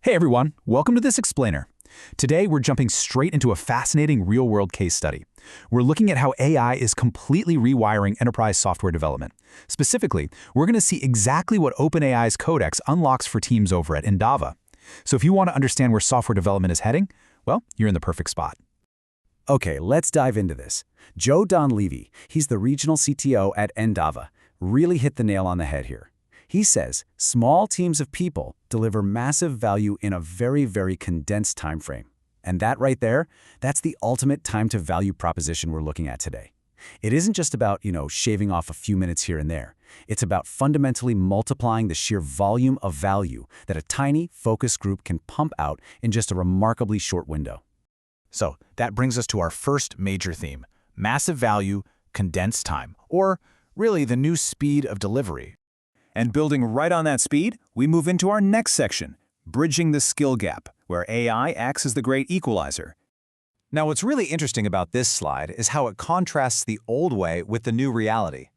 Hey everyone, welcome to this explainer. Today we're jumping straight into a fascinating real-world case study. We're looking at how AI is completely rewiring enterprise software development. Specifically, we're going to see exactly what OpenAI's Codex unlocks for teams over at Endava. So if you want to understand where software development is heading, well, you're in the perfect spot. Okay, let's dive into this. Joe Donlevy, he's the regional CTO at Endava, really hit the nail on the head here. He says small teams of people deliver massive value in a very condensed time frame. And that right there, that's the ultimate time to value proposition we're looking at today. It isn't just about, shaving off a few minutes here and there. It's about fundamentally multiplying the sheer volume of value that a tiny, focused group can pump out in just a remarkably short window. So that brings us to our first major theme: massive value, condensed time, or really the new speed of delivery. And building right on that speed, we move into our next section, bridging the skill gap, where AI acts as the great equalizer. Now, what's really interesting about this slide is how it contrasts the old way with the new reality.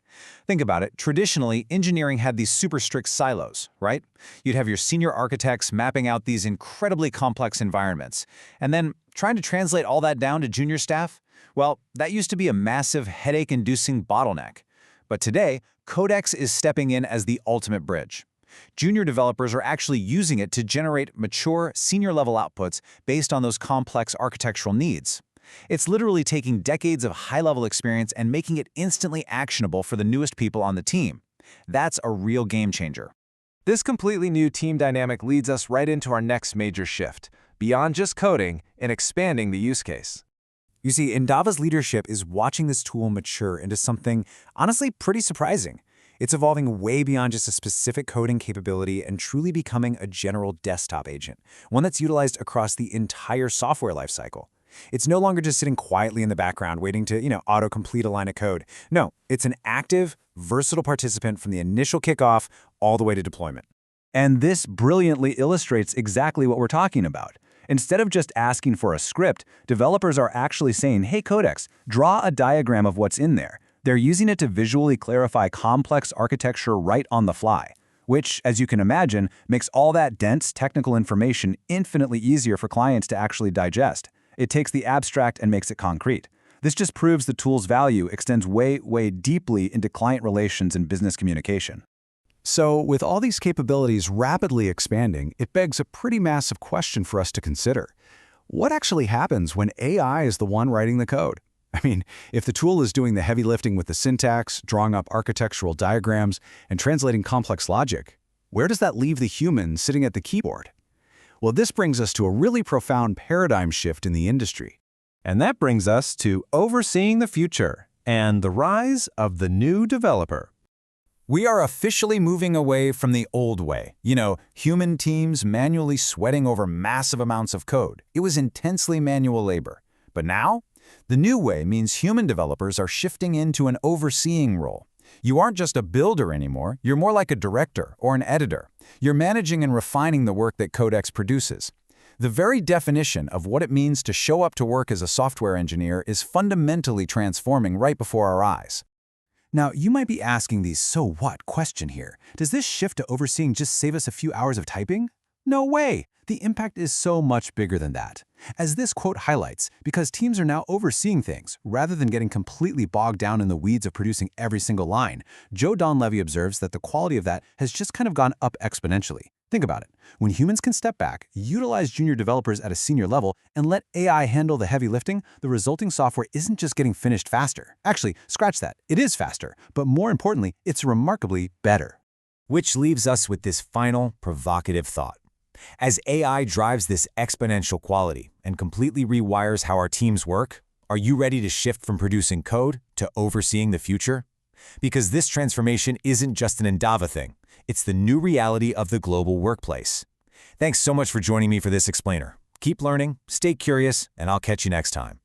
Think about it. Traditionally, engineering had these super strict silos, right? You'd have your senior architects mapping out these incredibly complex environments, and then trying to translate all that down to junior staff? Well, that used to be a massive headache-inducing bottleneck. But today, Codex is stepping in as the ultimate bridge. Junior developers are actually using it to generate mature, senior-level outputs based on those complex architectural needs. It's literally taking decades of high-level experience and making it instantly actionable for the newest people on the team. That's a real game changer. This completely new team dynamic leads us right into our next major shift, beyond just coding and expanding the use case. You see, Endava's leadership is watching this tool mature into something honestly pretty surprising. It's evolving way beyond just a specific coding capability and truly becoming a general desktop agent, one that's utilized across the entire software lifecycle. It's no longer just sitting quietly in the background waiting to, auto-complete a line of code. No, it's an active, versatile participant from the initial kickoff all the way to deployment. And this brilliantly illustrates exactly what we're talking about. Instead of just asking for a script, developers are actually saying, hey Codex, draw a diagram of what's in there. They're using it to visually clarify complex architecture right on the fly, which, as you can imagine, makes all that dense technical information infinitely easier for clients to actually digest. It takes the abstract and makes it concrete. This just proves the tool's value extends way deeply into client relations and business communication. So, with all these capabilities rapidly expanding, it begs a pretty massive question for us to consider. What actually happens when AI is the one writing the code? I mean, if the tool is doing the heavy lifting with the syntax, drawing up architectural diagrams, and translating complex logic, where does that leave the human sitting at the keyboard? Well, this brings us to a really profound paradigm shift in the industry. And that brings us to overseeing the future and the rise of the new developer. We are officially moving away from the old way. Human teams manually sweating over massive amounts of code. It was intensely manual labor. But now, the new way means human developers are shifting into an overseeing role. You aren't just a builder anymore, you're more like a director or an editor. You're managing and refining the work that Codex produces. The very definition of what it means to show up to work as a software engineer is fundamentally transforming right before our eyes. Now, you might be asking the so what question here. Does this shift to overseeing just save us a few hours of typing? No way! The impact is so much bigger than that. As this quote highlights, because teams are now overseeing things, rather than getting completely bogged down in the weeds of producing every single line, Joe Donlevy observes that the quality of that has just kind of gone up exponentially. Think about it. When humans can step back, utilize junior developers at a senior level, and let AI handle the heavy lifting, the resulting software isn't just getting finished faster. Actually, scratch that. It is faster, but more importantly, it's remarkably better. Which leaves us with this final, provocative thought. As AI drives this exponential quality and completely rewires how our teams work, are you ready to shift from producing code to overseeing the future? Because this transformation isn't just an Endava thing. It's the new reality of the global workplace. Thanks so much for joining me for this explainer. Keep learning, stay curious, and I'll catch you next time.